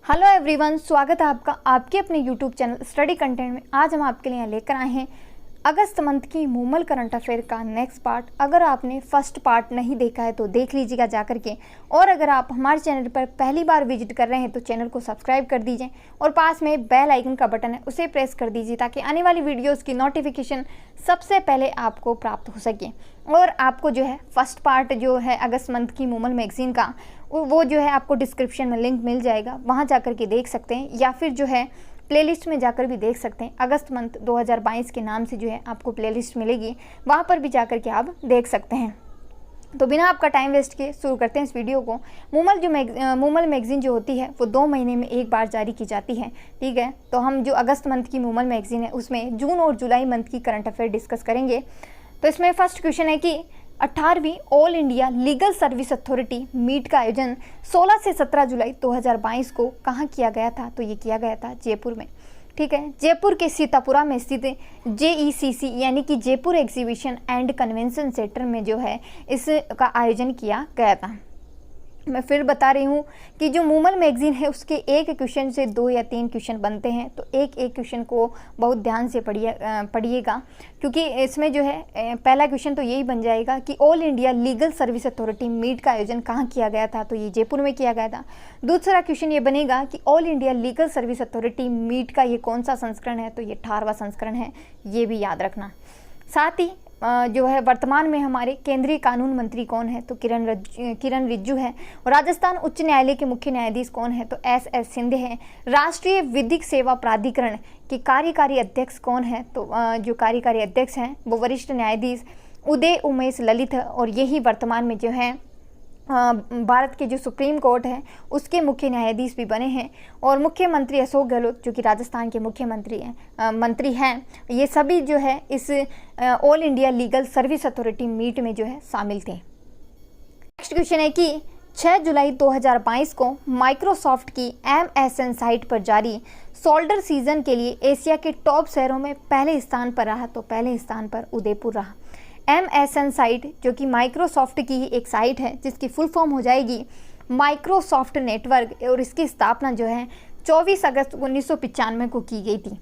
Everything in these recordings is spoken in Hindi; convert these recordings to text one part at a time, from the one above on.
हेलो एवरीवन, स्वागत है आपका आपके अपने यूट्यूब चैनल स्टडी कंटेंट में। आज हम आपके लिए लेकर आए हैं अगस्त मंथ की मूमल करंट अफेयर का नेक्स्ट पार्ट। अगर आपने फर्स्ट पार्ट नहीं देखा है तो देख लीजिएगा जाकर के, और अगर आप हमारे चैनल पर पहली बार विजिट कर रहे हैं तो चैनल को सब्सक्राइब कर दीजिए और पास में बेल आइकन का बटन है उसे प्रेस कर दीजिए ताकि आने वाली वीडियोस की नोटिफिकेशन सबसे पहले आपको प्राप्त हो सके। और आपको जो है फर्स्ट पार्ट जो है अगस्त मंथ की मूमल मैगजीन का वो जो है आपको डिस्क्रिप्शन में लिंक मिल जाएगा, वहाँ जाकर के देख सकते हैं, या फिर जो है प्लेलिस्ट में जाकर भी देख सकते हैं। अगस्त मंथ 2022 के नाम से जो है आपको प्लेलिस्ट मिलेगी, वहाँ पर भी जाकर के आप देख सकते हैं। तो बिना आपका टाइम वेस्ट किए शुरू करते हैं इस वीडियो को। मूमल मैगजीन जो होती है वो 2 महीने में एक बार जारी की जाती है, ठीक है। तो हम जो अगस्त मंथ की मूमल मैगजीन है उसमें जून और जुलाई मंथ की करंट अफेयर डिस्कस करेंगे। तो इसमें फर्स्ट क्वेश्चन है कि 18वीं all India legal service authority meet का आयोजन 16 से 17 जुलाई 2022 को कहाँ किया गया था? तो ये किया गया था जयपुर में, ठीक है। जयपुर के सीतापुरा में स्थित JECC यानी कि Jaipur exhibition and convention centre में जो है इसका आयोजन किया गया था। मैं फिर बता रही हूँ कि जो मूमल मैगजीन है उसके एक क्वेश्चन से 2 या 3 क्वेश्चन बनते हैं, तो एक क्वेश्चन को बहुत ध्यान से पढ़िएगा, क्योंकि इसमें जो है पहला क्वेश्चन तो यही बन जाएगा कि all India legal service authority meet का आयोजन कहाँ किया गया था? तो ये जयपुर में किया गया था। दूसरा क्वेश्चन ये बनेगा कि all India legal service authority meet का ये कौन सा संस्करण है? तो ये 18वां संस्करण है, ये भी याद रखना। साथ ही जो है वर्तमान में हमारे केंद्रीय कानून मंत्री कौन है? तो किरण रिजिजू है। और राजस्थान उच्च न्यायालय के मुख्य न्यायाधीश कौन है? तो SS सिंधे हैं। राष्ट्रीय विधिक सेवा प्राधिकरण के कार्यकारी अध्यक्ष कौन है? तो जो कार्यकारी अध्यक्ष हैं वो वरिष्ठ न्यायाधीश उदय उमेश ललित है, और यही वर्तमान में जो है भारत के जो सुप्रीम कोर्ट है उसके मुख्य न्यायाधीश भी बने हैं। और मुख्यमंत्री अशोक गहलोत जो कि राजस्थान के मुख्यमंत्री हैं, ये सभी जो है इस all India legal service authority meet में जो है शामिल थे। नेक्स्ट क्वेश्चन है कि 6 जुलाई 2022 को माइक्रोसॉफ्ट की MSN साइट पर जारी सोल्डर सीजन के लिए एशिया के टॉप शहरों में पहले स्थान पर रहा, तो पहले स्थान पर उदयपुर रहा। MSN साइट जो कि माइक्रोसॉफ्ट की ही एक साइट है जिसकी फुल फॉर्म हो जाएगी माइक्रोसॉफ्ट नेटवर्क, और इसकी स्थापना जो है 24 अगस्त 1995 को की गई थी।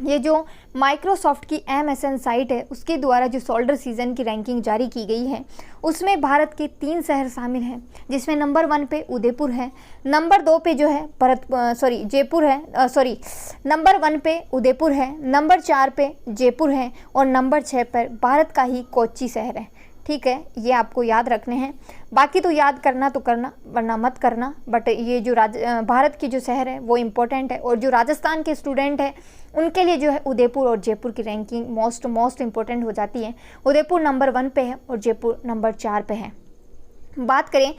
ये जो माइक्रोसॉफ्ट की MSN साइट है उसके द्वारा जो सोल्डर सीजन की रैंकिंग जारी की गई है उसमें भारत के 3 शहर शामिल हैं, जिसमें नंबर 1 पे उदयपुर है, नंबर 2 पे जो है जयपुर है, नंबर 1 पे उदयपुर है, नंबर 4 पे जयपुर है, और नंबर 6 पर भारत का ही कोच्चि शहर है, ठीक है। ये आपको याद रखने हैं। बाकी तो याद करना तो करना, वरना मत करना, बट ये जो भारत के जो शहर है वो इम्पोर्टेंट है, और जो राजस्थान के स्टूडेंट है उनके लिए जो है उदयपुर और जयपुर की रैंकिंग मोस्ट इम्पोर्टेंट हो जाती है। उदयपुर नंबर 1 पे है और जयपुर नंबर 4 पे है। बात करें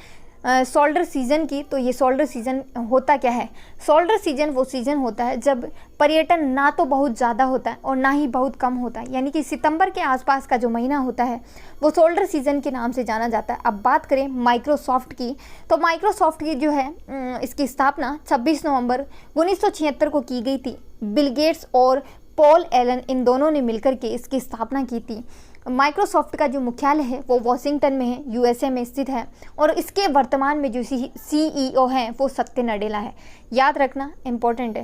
सोल्डर सीजन की, तो ये सोल्डर सीजन होता क्या है? सोल्डर सीजन वो सीजन होता है जब पर्यटन ना तो बहुत ज़्यादा होता है और ना ही बहुत कम होता है, यानी कि सितंबर के आसपास का जो महीना होता है वो सोल्डर सीजन के नाम से जाना जाता है। अब बात करें माइक्रोसॉफ्ट की, तो माइक्रोसॉफ्ट की जो है इसकी स्थापना 26 नवंबर 1976 को की गई थी। बिल गेट्स और पॉल एलन इन दोनों ने मिलकर के इसकी स्थापना की थी। माइक्रोसॉफ्ट का जो मुख्यालय है वो वॉशिंगटन में है, USA में स्थित है, और इसके वर्तमान में जो CEO हैं वो सत्य नडेला है। याद रखना, इम्पोर्टेंट है।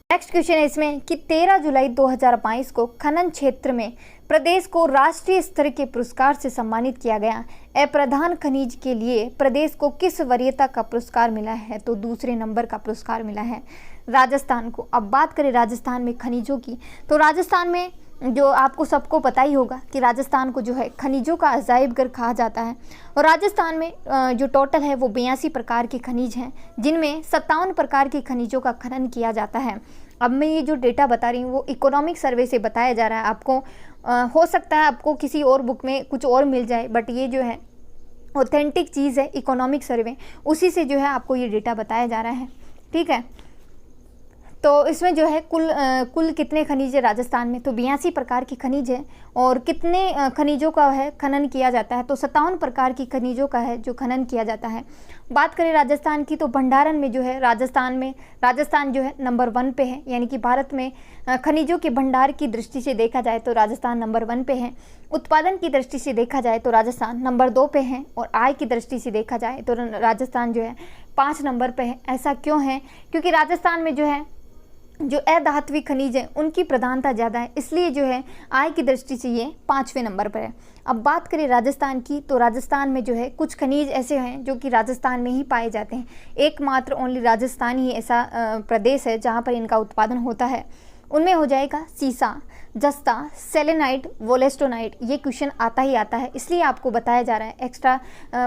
नेक्स्ट क्वेश्चन है इसमें कि 13 जुलाई 2022 को खनन क्षेत्र में प्रदेश को राष्ट्रीय स्तर के पुरस्कार से सम्मानित किया गया। अप्रधान खनिज के लिए प्रदेश को किस वरीयता का पुरस्कार मिला है? तो दूसरे नंबर का पुरस्कार मिला है राजस्थान को। अब बात करें राजस्थान में खनिजों की, तो राजस्थान में जो आपको सबको पता ही होगा कि राजस्थान को जो है खनिजों का अजायब घर कहा जाता है, और राजस्थान में जो टोटल है वो 82 प्रकार के खनिज हैं, जिनमें 57 प्रकार के खनिजों का खनन किया जाता है। अब मैं ये जो डेटा बता रही हूँ वो इकोनॉमिक सर्वे से बताया जा रहा है आपको। हो सकता है आपको किसी और बुक में कुछ और मिल जाए, बट ये जो है ऑथेंटिक चीज़ है, इकोनॉमिक सर्वे, उसी से जो है आपको ये डेटा बताया जा रहा है, ठीक है। तो इसमें जो है कुल कितने खनिज है राजस्थान में? तो 82 प्रकार के खनिज है। और कितने खनिजों का है खनन किया जाता है? तो 57 प्रकार की खनिजों का है जो खनन किया जाता है। बात करें राजस्थान की, तो भंडारण में जो है राजस्थान जो है नंबर 1 पे है, यानी कि भारत में खनिजों के भंडार की दृष्टि से देखा जाए तो राजस्थान नंबर 1 पे है। उत्पादन की दृष्टि से देखा जाए तो राजस्थान नंबर 2 पे है, और आय की दृष्टि से देखा जाए तो राजस्थान जो है 5 नंबर पे है। ऐसा क्यों है? क्योंकि राजस्थान में जो है जो अधात्विक खनिज है उनकी प्रधानता ज़्यादा है, इसलिए जो है आय की दृष्टि से ये 5वें नंबर पर है। अब बात करें राजस्थान की, तो राजस्थान में जो है कुछ खनिज ऐसे हैं जो कि राजस्थान में ही पाए जाते हैं। एकमात्र ओनली राजस्थान ही ऐसा प्रदेश है जहाँ पर इनका उत्पादन होता है। उनमें हो जाएगा सीसा, जस्ता, सेलेनाइट, वोलेस्टोनाइट। ये क्वेश्चन आता ही आता है, इसलिए आपको बताया जा रहा है एक्स्ट्रा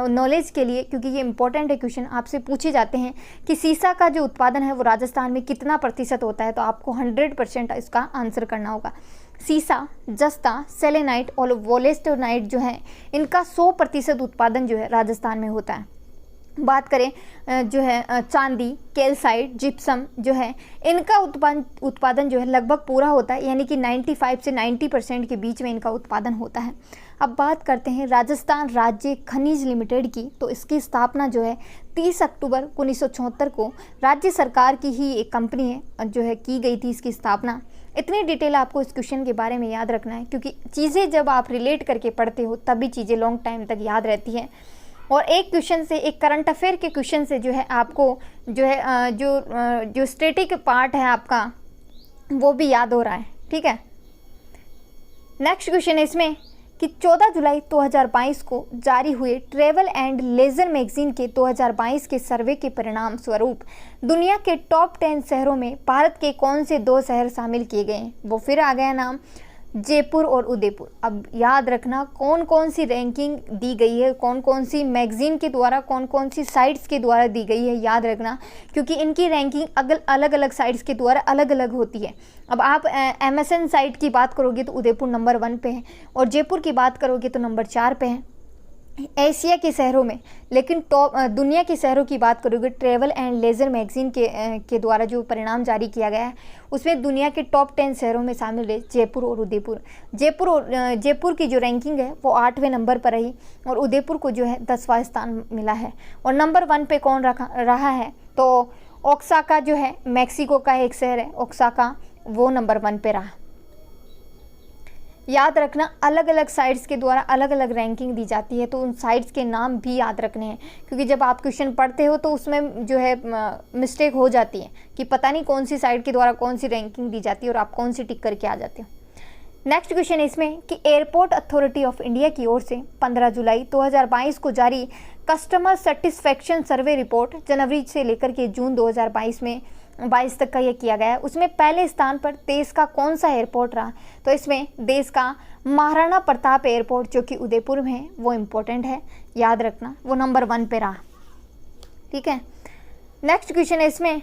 नॉलेज के लिए, क्योंकि ये इंपॉर्टेंट है। क्वेश्चन आपसे पूछे जाते हैं कि सीसा का जो उत्पादन है वो राजस्थान में कितना प्रतिशत होता है, तो आपको 100% इसका आंसर करना होगा। सीसा, जस्ता, सेलेनाइट और वोलेस्टोनाइट जो है इनका 100% उत्पादन जो है राजस्थान में होता है। बात करें जो है चांदी, कैल्साइट, जिप्सम जो है इनका उत्पादन जो है लगभग पूरा होता है, यानी कि 95 से 90% के बीच में इनका उत्पादन होता है। अब बात करते हैं राजस्थान राज्य खनिज लिमिटेड की, तो इसकी स्थापना जो है 30 अक्टूबर 1974 को राज्य सरकार की ही एक कंपनी है जो है की गई थी इसकी स्थापना। इतनी डिटेल आपको इस क्वेश्चन के बारे में याद रखना है, क्योंकि चीज़ें जब आप रिलेट करके पढ़ते हो तभी चीज़ें लॉन्ग टाइम तक याद रहती हैं। और एक क्वेश्चन से, एक करंट अफेयर के क्वेश्चन से जो है आपको जो है जो स्टैटिक पार्ट है आपका वो भी याद हो रहा है, ठीक है। नेक्स्ट क्वेश्चन है इसमें कि 14 जुलाई 2022 को जारी हुए ट्रैवल एंड लेजर मैगजीन के 2022 के सर्वे के परिणाम स्वरूप दुनिया के टॉप 10 शहरों में भारत के कौन से 2 शहर शामिल किए गए हैं? वो फिर आ गया नाम, जयपुर और उदयपुर। अब याद रखना कौन कौन सी रैंकिंग दी गई है, कौन कौन सी मैगजीन के द्वारा, कौन कौन सी साइट्स के द्वारा दी गई है, याद रखना, क्योंकि इनकी रैंकिंग अलग अलग साइट्स के द्वारा अलग अलग होती है। अब आप MSN साइट की बात करोगे तो उदयपुर नंबर 1 पे है, और जयपुर की बात करोगे तो नंबर 4 पे है एशिया के शहरों में। लेकिन टॉप दुनिया के शहरों की बात करोगे, ट्रैवल एंड लेजर मैगजीन के द्वारा जो परिणाम जारी किया गया है उसमें दुनिया के टॉप 10 शहरों में शामिल है जयपुर और उदयपुर। जयपुर की जो रैंकिंग है वो 8वें नंबर पर रही, और उदयपुर को जो है 10वां स्थान मिला है। और नंबर 1 पे कौन रहा है, तो ओक्साका जो है मैक्सिको का एक शहर है, ओक्साका, वो नंबर 1 पे रहा। याद रखना अलग अलग साइट्स के द्वारा अलग अलग रैंकिंग दी जाती है, तो उन साइट्स के नाम भी याद रखने हैं, क्योंकि जब आप क्वेश्चन पढ़ते हो तो उसमें जो है मिस्टेक हो जाती है कि पता नहीं कौन सी साइट के द्वारा कौन सी रैंकिंग दी जाती है और आप कौन सी टिक करके आ जाते हो। नेक्स्ट क्वेश्चन है इसमें कि एयरपोर्ट अथॉरिटी ऑफ इंडिया की ओर से 15 जुलाई 2022 को जारी कस्टमर सेटिस्फेक्शन सर्वे रिपोर्ट जनवरी से लेकर के जून 2022 तक का ये किया गया है, उसमें पहले स्थान पर देश का कौन सा एयरपोर्ट रहा, तो इसमें देश का महाराणा प्रताप एयरपोर्ट जो कि उदयपुर में है वो इम्पोर्टेंट है, याद रखना, वो नंबर 1 पे रहा, ठीक है। नेक्स्ट क्वेश्चन है इसमें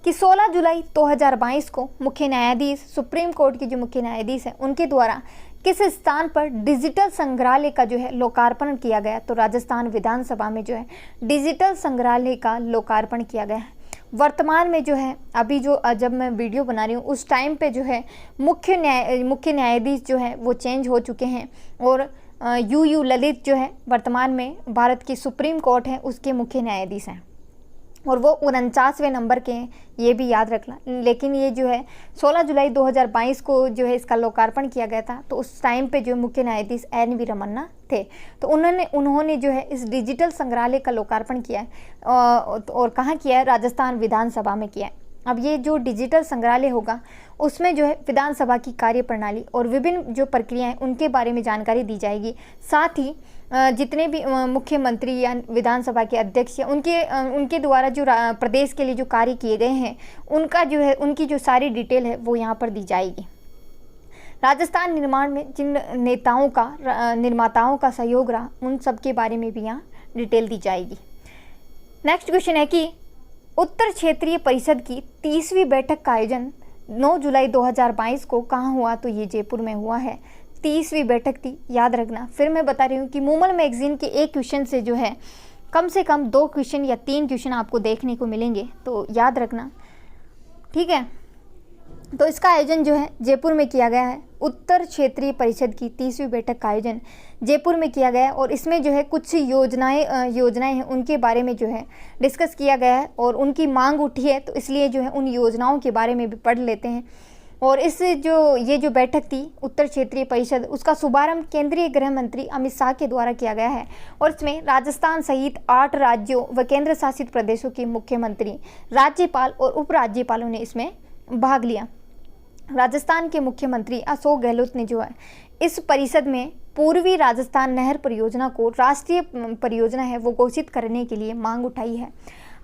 कि 16 जुलाई 2022 को मुख्य न्यायाधीश, सुप्रीम कोर्ट के जो मुख्य न्यायाधीश हैं उनके द्वारा किस स्थान पर डिजिटल संग्रहालय का जो है लोकार्पण किया गया, तो राजस्थान विधानसभा में जो है डिजिटल संग्रहालय का लोकार्पण किया गया है। वर्तमान में जो है अभी जो जब मैं वीडियो बना रही हूँ उस टाइम पे जो है मुख्य न्यायाधीश जो है वो चेंज हो चुके हैं, और यू ललित जो है वर्तमान में भारत की सुप्रीम कोर्ट है उसके मुख्य न्यायाधीश हैं, और वो 49वें नंबर के हैं, ये भी याद रखना। लेकिन ये जो है 16 जुलाई 2022 को जो है इसका लोकार्पण किया गया था, तो उस टाइम पे जो मुख्य न्यायाधीश NV रमन्ना थे, तो उन्होंने जो है इस डिजिटल संग्रहालय का लोकार्पण किया है, और कहाँ किया है, राजस्थान विधानसभा में किया है। अब ये जो डिजिटल संग्रहालय होगा उसमें जो है विधानसभा की कार्यप्रणाली और विभिन्न जो प्रक्रियाएं उनके बारे में जानकारी दी जाएगी। साथ ही जितने भी मुख्यमंत्री या विधानसभा के अध्यक्ष या उनके द्वारा जो प्रदेश के लिए जो कार्य किए गए हैं उनका जो है उनकी जो सारी डिटेल है वो यहाँ पर दी जाएगी। राजस्थान निर्माण में जिन निर्माताओं का सहयोग रहा उन सब के बारे में भी यहाँ डिटेल दी जाएगी। नेक्स्ट क्वेश्चन है कि उत्तर क्षेत्रीय परिषद की 30वीं बैठक का आयोजन 9 जुलाई 2022 को कहाँ हुआ, तो ये जयपुर में हुआ है। 30वीं बैठक थी, याद रखना। फिर मैं बता रही हूँ कि मूमल मैगजीन के एक क्वेश्चन से जो है कम से कम 2 क्वेश्चन या 3 क्वेश्चन आपको देखने को मिलेंगे, तो याद रखना, ठीक है। तो इसका आयोजन जो है जयपुर में किया गया है। उत्तर क्षेत्रीय परिषद की 30वीं बैठक का आयोजन जयपुर में किया गया है, और इसमें जो है कुछ योजनाएं हैं उनके बारे में जो है डिस्कस किया गया है, और उनकी मांग उठी है, तो इसलिए जो है उन योजनाओं के बारे में भी पढ़ लेते हैं। और ये जो बैठक थी उत्तर क्षेत्रीय परिषद, उसका शुभारंभ केंद्रीय गृह मंत्री अमित शाह के द्वारा किया गया है। और इसमें राजस्थान सहित 8 राज्यों व केंद्र शासित प्रदेशों के मुख्यमंत्री, राज्यपाल और उपराज्यपालों ने इसमें भाग लिया। राजस्थान के मुख्यमंत्री अशोक गहलोत ने जो है इस परिषद में पूर्वी राजस्थान नहर परियोजना को राष्ट्रीय परियोजना है वो घोषित करने के लिए मांग उठाई है।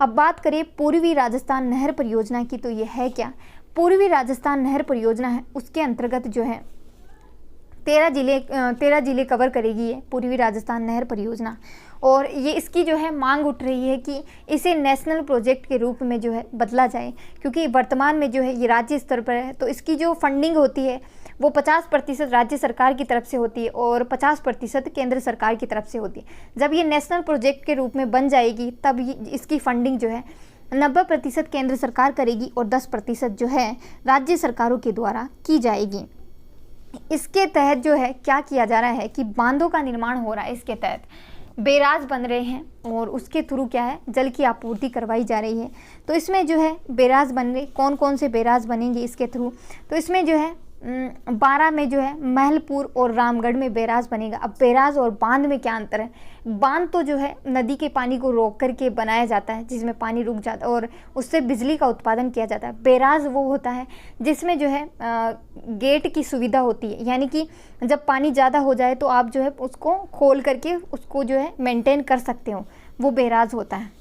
अब बात करें पूर्वी राजस्थान नहर परियोजना की, तो ये है क्या? पूर्वी राजस्थान नहर परियोजना है उसके अंतर्गत जो है 13 जिले कवर करेगी ये पूर्वी राजस्थान नहर परियोजना। और ये इसकी जो है मांग उठ रही है कि इसे नेशनल प्रोजेक्ट के रूप में जो है बदला जाए, क्योंकि वर्तमान में जो है ये राज्य स्तर पर है, तो इसकी जो फंडिंग होती है वो 50% राज्य सरकार की तरफ से होती है और 50% केंद्र सरकार की तरफ से होती है। जब ये नेशनल प्रोजेक्ट के रूप में बन जाएगी तब इसकी फंडिंग जो है 90% केंद्र सरकार करेगी और 10% जो है राज्य सरकारों के द्वारा की जाएगी। इसके तहत जो है क्या किया जा रहा है कि बांधों का निर्माण हो रहा है, इसके तहत बैराज बन रहे हैं और उसके थ्रू क्या है जल की आपूर्ति करवाई जा रही है। तो इसमें जो है बैराज बन रहे, कौन कौन से बैराज बनेंगे इसके थ्रू, तो इसमें जो है 12 में जो है महलपुर और रामगढ़ में बैराज बनेगा। अब बैराज और बांध में क्या अंतर है? बांध तो जो है नदी के पानी को रोक करके बनाया जाता है जिसमें पानी रुक जाता है और उससे बिजली का उत्पादन किया जाता है। बैराज वो होता है जिसमें जो है गेट की सुविधा होती है, यानी कि जब पानी ज़्यादा हो जाए तो आप जो है उसको खोल करके उसको जो है मेंटेन कर सकते हो, वो बैराज होता है।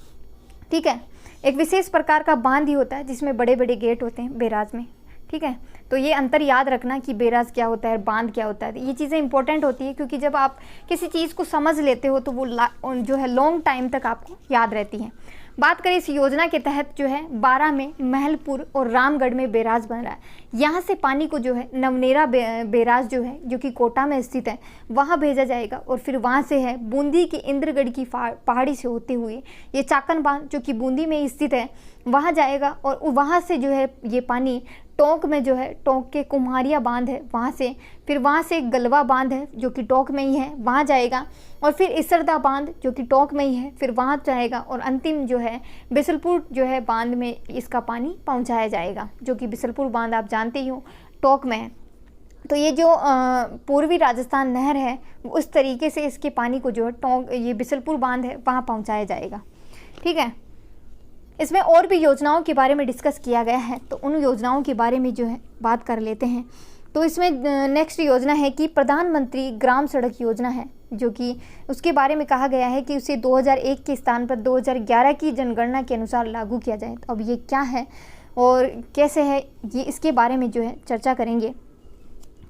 ठीक है, एक विशेष प्रकार का बांध ही होता है जिसमें बड़े बड़े गेट होते हैं बैराज में। ठीक है, तो ये अंतर याद रखना कि बैराज क्या होता है, बांध क्या होता है। ये चीज़ें इंपॉर्टेंट होती है क्योंकि जब आप किसी चीज़ को समझ लेते हो तो वो जो है लॉन्ग टाइम तक आपको याद रहती है। बात करें इस योजना के तहत जो है 12 में महलपुर और रामगढ़ में बैराज बन रहा है। यहाँ से पानी को जो है नवनेरा बैराज जो है जो कि कोटा में स्थित है वहाँ भेजा जाएगा और फिर वहाँ से है बूंदी के इंद्रगढ़ की पहाड़ी से होते हुए ये चाकन बांध जो कि बूंदी में स्थित है वहाँ जाएगा और वहाँ से जो है ये पानी टोंक में जो है टोंक के कुम्हारिया बांध है वहाँ से, फिर वहाँ से गलवा बांध है जो कि टोंक में ही है वहाँ जाएगा और फिर इसरदा बांध जो कि टोंक में ही है फिर वहाँ जाएगा और अंतिम जो है बिसलपुर जो है बांध में इसका पानी पहुँचाया जाएगा जो कि बिसलपुर बांध आप जानते ही हो टोंक में है। तो ये जो पूर्वी राजस्थान नहर है उस तरीके से इसके पानी को जो है टोंक ये बिसलपुर बांध है वहाँ पहुँचाया जाएगा। ठीक है, इसमें और भी योजनाओं के बारे में डिस्कस किया गया है तो उन योजनाओं के बारे में जो है बात कर लेते हैं। तो इसमें नेक्स्ट योजना है कि प्रधानमंत्री ग्राम सड़क योजना है जो कि उसके बारे में कहा गया है कि उसे 2001 के स्थान पर 2011 की जनगणना के अनुसार लागू किया जाए। तो अब ये क्या है और कैसे है ये इसके बारे में जो है चर्चा करेंगे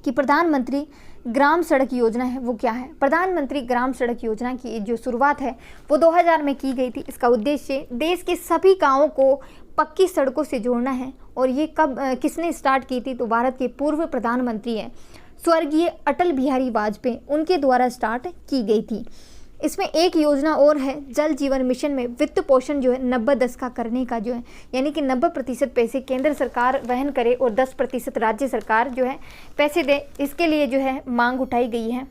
कि प्रधानमंत्री ग्राम सड़क योजना है वो क्या है। प्रधानमंत्री ग्राम सड़क योजना की जो शुरुआत है वो 2000 में की गई थी। इसका उद्देश्य देश के सभी गांवों को पक्की सड़कों से जोड़ना है और ये कब किसने स्टार्ट की थी, तो भारत के पूर्व प्रधानमंत्री हैं स्वर्गीय अटल बिहारी वाजपेयी, उनके द्वारा स्टार्ट की गई थी। इसमें एक योजना और है जल जीवन मिशन में वित्त पोषण जो है 90-10 का करने का जो है, यानी कि 90% पैसे केंद्र सरकार वहन करे और 10% राज्य सरकार जो है पैसे दे, इसके लिए जो है मांग उठाई गई है।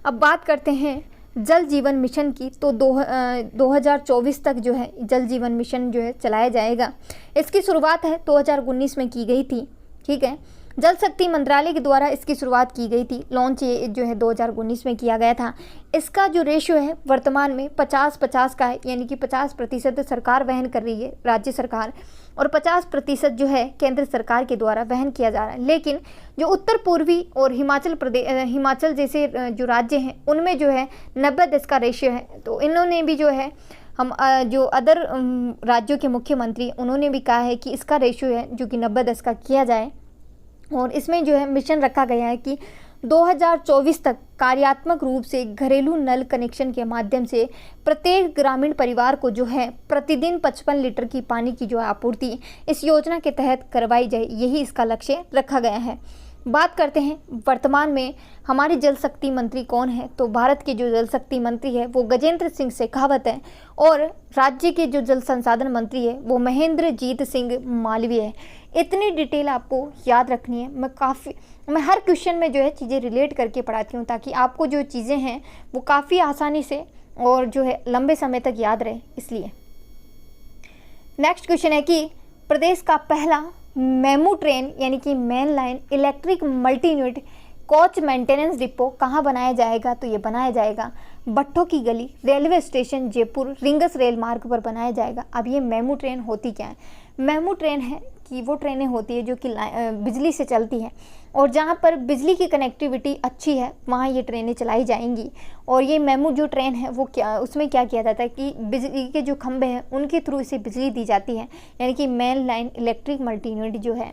अब बात करते हैं जल जीवन मिशन की, तो 2024 तक जो है जल जीवन मिशन जो है चलाया जाएगा। इसकी शुरुआत है 2019 में की गई थी। ठीक है, जल शक्ति मंत्रालय के द्वारा इसकी शुरुआत की गई थी। लॉन्च ये जो है 2019 में किया गया था। इसका जो रेशियो है वर्तमान में 50-50 का है, यानी कि 50% सरकार वहन कर रही है राज्य सरकार और 50% जो है केंद्र सरकार के द्वारा वहन किया जा रहा है। लेकिन जो उत्तर पूर्वी और हिमाचल जैसे जो राज्य हैं उनमें जो है 90-10 का रेशियो है। तो इन्होंने भी जो है हम जो अदर राज्यों के मुख्यमंत्री उन्होंने भी कहा है कि इसका रेशियो है जो कि 90-10 का किया जाए और इसमें जो है मिशन रखा गया है कि 2024 तक कार्यात्मक रूप से घरेलू नल कनेक्शन के माध्यम से प्रत्येक ग्रामीण परिवार को जो है प्रतिदिन 55 लीटर की पानी की जो आपूर्ति इस योजना के तहत करवाई जाए, यही इसका लक्ष्य रखा गया है। बात करते हैं वर्तमान में हमारे जल शक्ति मंत्री कौन है, तो भारत के जो जल शक्ति मंत्री है वो गजेंद्र सिंह शेखावत है और राज्य के जो जल संसाधन मंत्री है वो महेंद्रजीत सिंह मालवीय है। इतनी डिटेल आपको याद रखनी है। मैं हर क्वेश्चन में जो है चीज़ें रिलेट करके पढ़ाती हूँ ताकि आपको जो चीज़ें हैं वो काफ़ी आसानी से और जो है लंबे समय तक याद रहे, इसलिए। नेक्स्ट क्वेश्चन है कि प्रदेश का पहला मेमू ट्रेन यानी कि main line electric multi unit coach maintenance depot कहाँ बनाया जाएगा? तो ये बनाया जाएगा भट्टों की गली railway station Jaipur rings rail मार्ग पर बनाया जाएगा। अब ये मेमू ट्रेन होती क्या है? मेमू ट्रेन है कि वो ट्रेनें होती है जो कि बिजली से चलती हैं और जहाँ पर बिजली की कनेक्टिविटी अच्छी है वहाँ ये ट्रेनें चलाई जाएंगी। और ये मेमू जो ट्रेन है वो क्या, उसमें क्या किया जाता है कि बिजली के जो खंभे हैं उनके थ्रू इसे बिजली दी जाती है, यानी कि main line electric multi unit जो है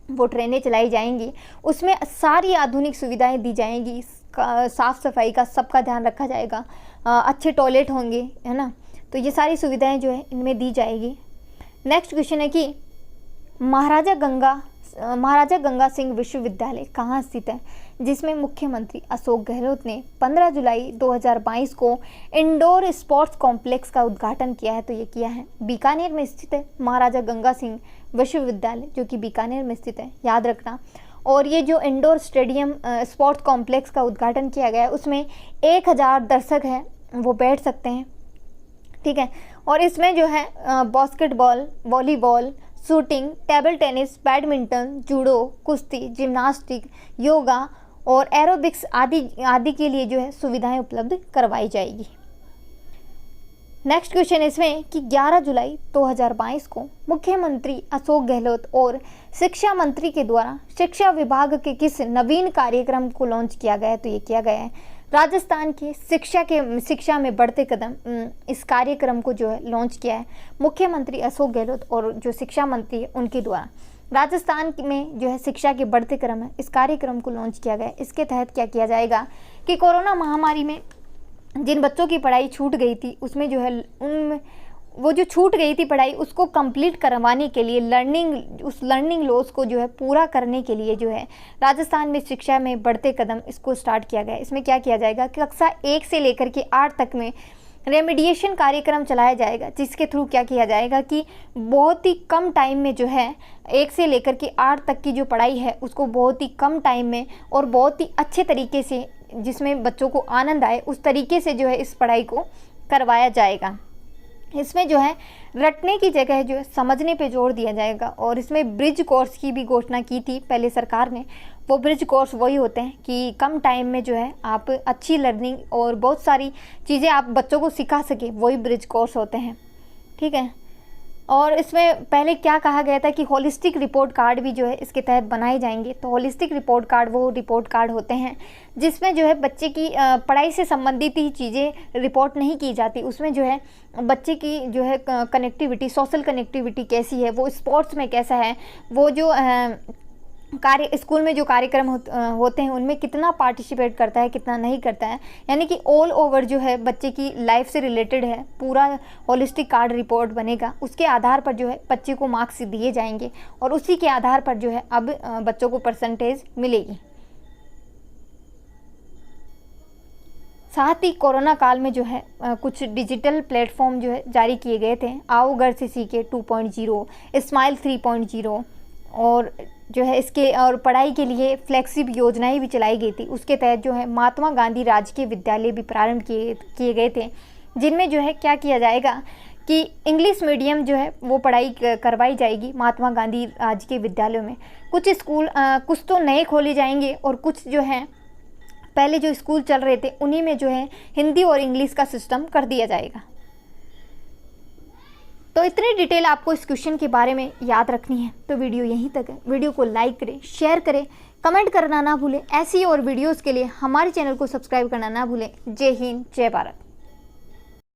वो ट्रेनें चलाई जाएंगी। उसमें सारी आधुनिक सुविधाएं दी जाएंगी, साफ़ सफाई का सबका ध्यान रखा जाएगा, अच्छे टॉयलेट होंगे, है ना। तो ये सारी सुविधाएं जो है इनमें दी जाएगी। नेक्स्ट क्वेश्चन है कि महाराजा गंगा सिंह विश्वविद्यालय कहाँ स्थित है? जिसमें मुख्यमंत्री अशोक गहलोत ने 15 जुलाई 2022 को इंडोर स्पोर्ट्स कॉम्प्लेक्स का उद्घाटन किया है। तो ये किया है बीकानेर में स्थित है महाराजा गंगा सिंह विश्वविद्यालय, जो कि बीकानेर में स्थित है, याद रखना। और ये जो इंडोर स्टेडियम स्पोर्ट्स कॉम्प्लेक्स का उद्घाटन किया गया है उसमें 1000 दर्शक हैं वो बैठ सकते हैं, ठीक है। और इसमें जो है basketball, volleyball, shooting, table tennis, badminton, judo, कुश्ती, जिम्नास्टिक, योगा और एरोबिक्स आदि के लिए जो है सुविधाएं उपलब्ध करवाई जाएगी। नेक्स्ट क्वेश्चन इसमें कि 11 जुलाई 2022 को मुख्यमंत्री अशोक गहलोत और शिक्षा मंत्री के द्वारा शिक्षा विभाग के किस नवीन कार्यक्रम को लॉन्च किया गया है? तो ये किया गया है राजस्थान के शिक्षा में बढ़ते कदम, इस कार्यक्रम को जो है लॉन्च किया है मुख्यमंत्री अशोक गहलोत और जो शिक्षा मंत्री है उनके द्वारा। राजस्थान में जो है शिक्षा के बढ़ते क्रम है, इस कार्यक्रम को लॉन्च किया गया है। इसके तहत क्या किया जाएगा कि कोरोना महामारी में जिन बच्चों की पढ़ाई छूट गई थी उसमें जो है वो जो छूट गई थी पढ़ाई उसको कंप्लीट करवाने के लिए लर्निंग लॉस को जो है पूरा करने के लिए जो है राजस्थान में शिक्षा में बढ़ते कदम इसको स्टार्ट किया गया है। इसमें क्या किया जाएगा कि कक्षा 1 से लेकर के 8 तक में रेमिडिएशन कार्यक्रम चलाया जाएगा, जिसके थ्रू क्या किया जाएगा कि बहुत ही कम टाइम में जो है 1 से लेकर के 8 तक की जो पढ़ाई है उसको बहुत ही कम टाइम में और बहुत ही अच्छे तरीके से, जिसमें बच्चों को आनंद आए, उस तरीके से जो है इस पढ़ाई को करवाया जाएगा। इसमें जो है रटने की जगह जो है समझने पे जोर दिया जाएगा। और इसमें ब्रिज कोर्स की भी घोषणा की थी पहले सरकार ने। वो ब्रिज कोर्स वही होते हैं कि कम टाइम में जो है आप अच्छी लर्निंग और बहुत सारी चीज़ें आप बच्चों को सिखा सके, वही ब्रिज कोर्स होते हैं, ठीक है। और इसमें पहले क्या कहा गया था कि होलिस्टिक रिपोर्ट कार्ड भी जो है इसके तहत बनाए जाएंगे। तो होलिस्टिक रिपोर्ट कार्ड वो रिपोर्ट कार्ड होते हैं जिसमें जो है बच्चे की पढ़ाई से संबंधित ही चीज़ें रिपोर्ट नहीं की जाती, उसमें जो है बच्चे की जो है कनेक्टिविटी, सोशल कनेक्टिविटी कैसी है, वो स्पोर्ट्स में कैसा है, वो जो स्कूल में जो कार्यक्रम होते हैं उनमें कितना पार्टिसिपेट करता है, कितना नहीं करता है, यानी कि ऑल ओवर जो है बच्चे की लाइफ से रिलेटेड है, पूरा होलिस्टिक कार्ड रिपोर्ट बनेगा। उसके आधार पर जो है बच्चे को मार्क्स दिए जाएंगे और उसी के आधार पर जो है अब बच्चों को परसेंटेज मिलेगी। साथ ही कोरोना काल में जो है कुछ डिजिटल प्लेटफॉर्म जो है जारी किए गए थे। आओ घर से सीखे 2.0, स्माइल 3.0 और जो है इसके और पढ़ाई के लिए फ्लेक्सिबल योजनाएं भी चलाई गई थी। उसके तहत जो है महात्मा गांधी राजकीय विद्यालय भी प्रारंभ किए गए थे, जिनमें जो है क्या किया जाएगा कि इंग्लिश मीडियम जो है वो पढ़ाई करवाई जाएगी महात्मा गांधी राजकीय विद्यालयों में। कुछ स्कूल कुछ तो नए खोले जाएंगे और कुछ जो है पहले जो स्कूल चल रहे थे उन्हीं में जो है हिंदी और इंग्लिश का सिस्टम कर दिया जाएगा। तो इतनी डिटेल आपको इस क्वेश्चन के बारे में याद रखनी है तो वीडियो यहीं तक है। वीडियो को लाइक करें, शेयर करें, कमेंट करना ना भूलें। ऐसी और वीडियोस के लिए हमारे चैनल को सब्सक्राइब करना ना भूलें। जय हिंद, जय भारत।